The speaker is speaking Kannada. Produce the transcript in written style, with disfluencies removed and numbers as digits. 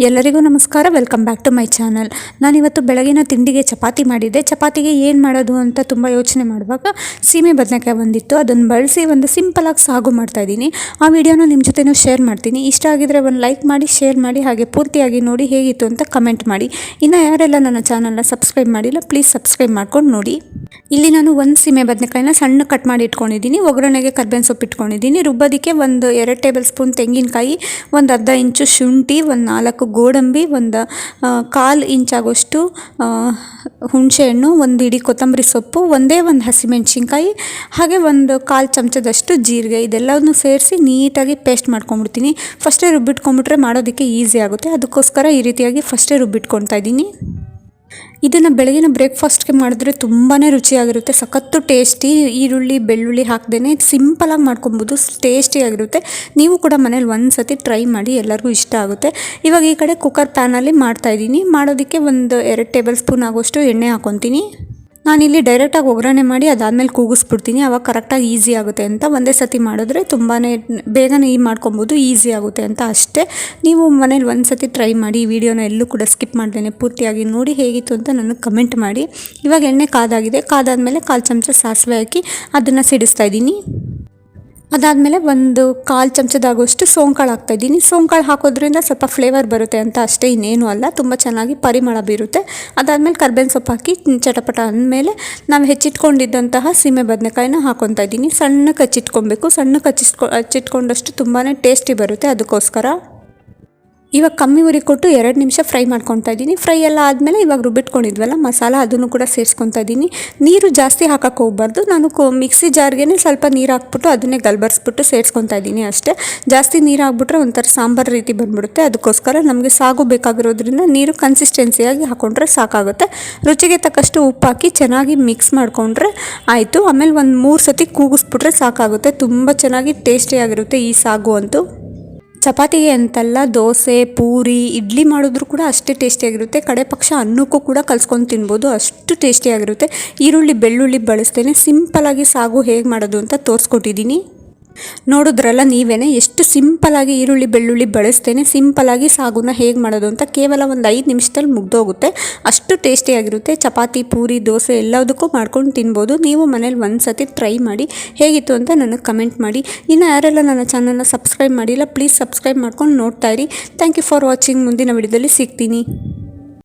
ಎಲ್ಲರಿಗೂ ನಮಸ್ಕಾರ. Welcome back to my channel. ನಾನಿವತ್ತು ಬೆಳಗಿನ ತಿಂಡಿಗೆ ಚಪಾತಿ ಮಾಡಿದ್ದೆ. ಚಪಾತಿಗೆ ಏನು ಮಾಡೋದು ಅಂತ ತುಂಬ ಯೋಚನೆ ಮಾಡುವಾಗ ಸೀಮೆ ಬದನೆಕಾಯಿ ಬಂದಿತ್ತು. ಅದನ್ನು ಬಳಸಿ ಒಂದು ಸಿಂಪಲಾಗಿ ಸಾಗು ಮಾಡ್ತಾಯಿದ್ದೀನಿ. ಆ ವಿಡಿಯೋನ ನಿಮ್ಮ ಜೊತೆನೂ ಶೇರ್ ಮಾಡ್ತೀನಿ. ಇಷ್ಟ ಆಗಿದ್ರೆ ಒಂದು ಲೈಕ್ ಮಾಡಿ, ಶೇರ್ ಮಾಡಿ, ಹಾಗೆ ಪೂರ್ತಿಯಾಗಿ ನೋಡಿ ಹೇಗಿತ್ತು ಅಂತ ಕಮೆಂಟ್ ಮಾಡಿ. ಇನ್ನು ಯಾರೆಲ್ಲ ನನ್ನ ಚಾನಲ್ನ ಸಬ್ಸ್ಕ್ರೈಬ್ ಮಾಡಿಲ್ಲ, ಪ್ಲೀಸ್ ಸಬ್ಸ್ಕ್ರೈಬ್ ಮಾಡ್ಕೊಂಡು ನೋಡಿ. ಇಲ್ಲಿ ನಾನು ಒಂದು ಸೀಮೆ ಬದನೆಕಾಯಿನ ಸಣ್ಣ ಕಟ್ ಮಾಡಿ ಇಟ್ಕೊಂಡಿದ್ದೀನಿ. ಒಗ್ಗರಣೆಗೆ ಕರ್ಬೇವಿನ ಸೊಪ್ಪು ಇಟ್ಕೊಂಡಿದ್ದೀನಿ. ರುಬ್ಬೋದಕ್ಕೆ ಒಂದು 2 ಟೇಬಲ್ ಸ್ಪೂನ್ ತೆಂಗಿನಕಾಯಿ, ಒಂದು ಅರ್ಧ ಇಂಚು ಶುಂಠಿ, ಒಂದು 4 ಗೋಡಂಬಿ, ಒಂದು 1/4 ಇಂಚಾಗೋಷ್ಟು ಹುಣಸೆಹಣ್ಣು, ಒಂದು ಇಡೀ ಕೊತ್ತಂಬರಿ ಸೊಪ್ಪು, ಒಂದೇ ಒಂದು ಹಸಿಮೆಣಸಿನ್ಕಾಯಿ, ಹಾಗೆ ಒಂದು 1/4 ಚಮಚದಷ್ಟು ಜೀರಿಗೆ, ಇದೆಲ್ಲವನ್ನು ಸೇರಿಸಿ ನೀಟಾಗಿ ಪೇಸ್ಟ್ ಮಾಡ್ಕೊಂಡ್ಬಿಡ್ತೀನಿ. ಫಸ್ಟೇ ರುಬ್ಬಿಟ್ಕೊಂಡ್ಬಿಟ್ರೆ ಮಾಡೋದಕ್ಕೆ ಈಸಿ ಆಗುತ್ತೆ. ಅದಕ್ಕೋಸ್ಕರ ಈ ರೀತಿಯಾಗಿ ಫಸ್ಟೇ ರುಬ್ಬಿಟ್ಕೊಳ್ತಾ ಇದ್ದೀನಿ. ಇದನ್ನು ಬೆಳಗಿನ ಬ್ರೇಕ್ಫಾಸ್ಟ್ಗೆ ಮಾಡಿದ್ರೆ ತುಂಬಾ ರುಚಿಯಾಗಿರುತ್ತೆ, ಸಖತ್ತು ಟೇಸ್ಟಿ. ಈರುಳ್ಳಿ ಬೆಳ್ಳುಳ್ಳಿ ಹಾಕ್ದೇ ಸಿಂಪಲಾಗಿ ಮಾಡ್ಕೊಬೋದು, ಟೇಸ್ಟಿಯಾಗಿರುತ್ತೆ. ನೀವು ಕೂಡ ಮನೇಲಿ ಒಂದು ಸತಿ ಟ್ರೈ ಮಾಡಿ, ಎಲ್ಲರಿಗೂ ಇಷ್ಟ ಆಗುತ್ತೆ. ಇವಾಗ ಈ ಕಡೆ ಕುಕ್ಕರ್ ಪ್ಯಾನಲ್ಲಿ ಮಾಡ್ತಾಯಿದ್ದೀನಿ. ಮಾಡೋದಕ್ಕೆ ಒಂದು 2 ಟೇಬಲ್ ಸ್ಪೂನ್ ಆಗೋಷ್ಟು ಎಣ್ಣೆ ಹಾಕ್ಕೊತೀನಿ. ನಾನಿಲ್ಲಿ ಡೈರೆಕ್ಟಾಗಿ ಒಗ್ಗರಣೆ ಮಾಡಿ ಅದಾದಮೇಲೆ ಕೂಗಿಸ್ಬಿಡ್ತೀನಿ, ಆವಾಗ ಕರೆಕ್ಟಾಗಿ ಈಸಿ ಆಗುತ್ತೆ ಅಂತ. ಒಂದೇ ಸತಿ ಮಾಡಿದ್ರೆ ತುಂಬಾ ಬೇಗನೆ ಮಾಡ್ಕೊಬೋದು, ಈಸಿ ಆಗುತ್ತೆ ಅಂತ ಅಷ್ಟೇ. ನೀವು ಮನೇಲಿ ಒಂದು ಸತಿ ಟ್ರೈ ಮಾಡಿ. ಈ ವಿಡಿಯೋನ ಎಲ್ಲೂ ಕೂಡ ಸ್ಕಿಪ್ ಮಾಡ್ದೇನೆ ಪೂರ್ತಿಯಾಗಿ ನೋಡಿ ಹೇಗಿತ್ತು ಅಂತ ನನಗೆ ಕಮೆಂಟ್ ಮಾಡಿ. ಇವಾಗ ಎಣ್ಣೆ ಕಾದಾಗಿದೆ. ಕಾದಾದಮೇಲೆ 1/4 ಚಮಚ ಸಾಸಿವೆ ಹಾಕಿ ಅದನ್ನು ಸಿಡಿಸ್ತಾ ಇದ್ದೀನಿ. ಅದಾದಮೇಲೆ ಒಂದು 1/4 ಚಮಚದಾಗುವಷ್ಟು ಸೋಂಕಾಳು ಹಾಕ್ತಾಯಿದ್ದೀನಿ. ಸೋಂಕಾಳು ಹಾಕೋದ್ರಿಂದ ಸ್ವಲ್ಪ ಫ್ಲೇವರ್ ಬರುತ್ತೆ ಅಂತ ಅಷ್ಟೇ, ಇನ್ನೇನು ಅಲ್ಲ. ತುಂಬ ಚೆನ್ನಾಗಿ ಪರಿಮಳ ಬೀರುತ್ತೆ. ಅದಾದಮೇಲೆ ಕರ್ಬೇವಿನ ಸೊಪ್ಪು ಹಾಕಿ ಚಟಪಟ ಅಂದಮೇಲೆ ನಾವು ಹೆಚ್ಚಿಟ್ಕೊಂಡಿದ್ದಂತಹ ಸೀಮೆ ಬದನೆಕಾಯಿನ ಹಾಕ್ಕೊತಾ ಇದ್ದೀನಿ. ಸಣ್ಣಕ್ಕೆ ಹಚ್ಚಿಟ್ಕೊಬೇಕು. ಸಣ್ಣಕ್ಕೆ ಹಚ್ಚಿಟ್ಕೊಂಡಷ್ಟು ತುಂಬಾ ಟೇಸ್ಟಿ ಬರುತ್ತೆ. ಅದಕ್ಕೋಸ್ಕರ ಇವಾಗ ಕಮ್ಮಿ ಉರಿ ಕೊಟ್ಟು 2 ನಿಮಿಷ ಫ್ರೈ ಮಾಡ್ಕೊತಾ ಇದ್ದೀನಿ. ಫ್ರೈ ಎಲ್ಲ ಆದಮೇಲೆ ಇವಾಗ ರುಬ್ಬಿಟ್ಕೊಂಡಿದ್ವಲ್ಲ ಮಸಾಲ, ಅದನ್ನು ಕೂಡ ಸೇರಿಸ್ಕೊತಾ ಇದ್ದೀನಿ. ನೀರು ಜಾಸ್ತಿ ಹಾಕಕ್ಕೆ ಹೋಗ್ಬಾರ್ದು. ನಾನು ಮಿಕ್ಸಿ ಜಾರ್ಗೆ ಸ್ವಲ್ಪ ನೀರು ಹಾಕ್ಬಿಟ್ಟು ಅದನ್ನೇ ಗಲ್ಬರ್ಸ್ಬಿಟ್ಟು ಸೇರಿಸ್ಕೊತಾ ಇದ್ದೀನಿ ಅಷ್ಟೇ. ಜಾಸ್ತಿ ನೀರು ಹಾಕ್ಬಿಟ್ರೆ ಒಂಥರ ಸಾಂಬಾರು ರೀತಿ ಬಂದ್ಬಿಡುತ್ತೆ. ಅದಕ್ಕೋಸ್ಕರ ನಮಗೆ ಸಾಗು ಬೇಕಾಗಿರೋದ್ರಿಂದ ನೀರು ಕನ್ಸಿಸ್ಟೆನ್ಸಿಯಾಗಿ ಹಾಕ್ಕೊಂಡ್ರೆ ಸಾಕಾಗುತ್ತೆ. ರುಚಿಗೆ ತಕ್ಕಷ್ಟು ಉಪ್ಪು ಹಾಕಿ ಚೆನ್ನಾಗಿ ಮಿಕ್ಸ್ ಮಾಡಿಕೊಂಡ್ರೆ ಆಯಿತು. ಆಮೇಲೆ ಒಂದು 3 ಸತಿ ಕೂಗಿಸ್ಬಿಟ್ರೆ ಸಾಕಾಗುತ್ತೆ. ತುಂಬ ಚೆನ್ನಾಗಿ ಟೇಸ್ಟಿಯಾಗಿರುತ್ತೆ ಈ ಸಾಗು ಅಂತೂ. ಚಪಾತಿಗೆ ಅಂತಲ್ಲ, ದೋಸೆ, ಪೂರಿ, ಇಡ್ಲಿ ಮಾಡಿದ್ರೂ ಕೂಡ ಅಷ್ಟೇ ಟೇಸ್ಟಿಯಾಗಿರುತ್ತೆ. ಕಡೆ ಪಕ್ಷ ಅನ್ನಕ್ಕೂ ಕೂಡ ಕಲ್ಸ್ಕೊಂಡು ತಿನ್ಬೋದು, ಅಷ್ಟು ಟೇಸ್ಟಿಯಾಗಿರುತ್ತೆ. ಈರುಳ್ಳಿ ಬೆಳ್ಳುಳ್ಳಿ ಬಳಸ್ತೇನೆ ಸಿಂಪಲಾಗಿ ಸಾಗು ಹೇಗೆ ಮಾಡೋದು ಅಂತ ತೋರಿಸ್ಕೊಟ್ಟಿದ್ದೀನಿ. ನೋಡಿದ್ರಲ್ಲ ನೀವೇನೆ ಎಷ್ಟು ಸಿಂಪಲಾಗಿ ಈರುಳ್ಳಿ ಬೆಳ್ಳುಳ್ಳಿ ಬಳಸ್ತೇನೆ ಸಿಂಪಲಾಗಿ ಸಾಗುನ ಹೇಗೆ ಮಾಡೋದು ಅಂತ. ಕೇವಲ ಒಂದು 5 ನಿಮಿಷದಲ್ಲಿ ಮುಗ್ದೋಗುತ್ತೆ, ಅಷ್ಟು ಟೇಸ್ಟಿಯಾಗಿರುತ್ತೆ. ಚಪಾತಿ, ಪೂರಿ, ದೋಸೆ ಎಲ್ಲದಕ್ಕೂ ಮಾಡ್ಕೊಂಡು ತಿನ್ಬೋದು. ನೀವು ಮನೇಲಿ ಒಂದು ಸತಿ ಟ್ರೈ ಮಾಡಿ ಹೇಗಿತ್ತು ಅಂತ ನನಗೆ ಕಮೆಂಟ್ ಮಾಡಿ. ಇನ್ನು ಯಾರೆಲ್ಲ ನನ್ನ ಚಾನಲ್ನ ಸಬ್ಸ್ಕ್ರೈಬ್ ಮಾಡಿಲ್ಲ, ಪ್ಲೀಸ್ ಸಬ್ಸ್ಕ್ರೈಬ್ ಮಾಡ್ಕೊಂಡು ನೋಡ್ತಾ ಇರಿ. Thank you for watching. ಮುಂದಿನ ವಿಡಿಯೋದಲ್ಲಿ ಸಿಗ್ತೀನಿ.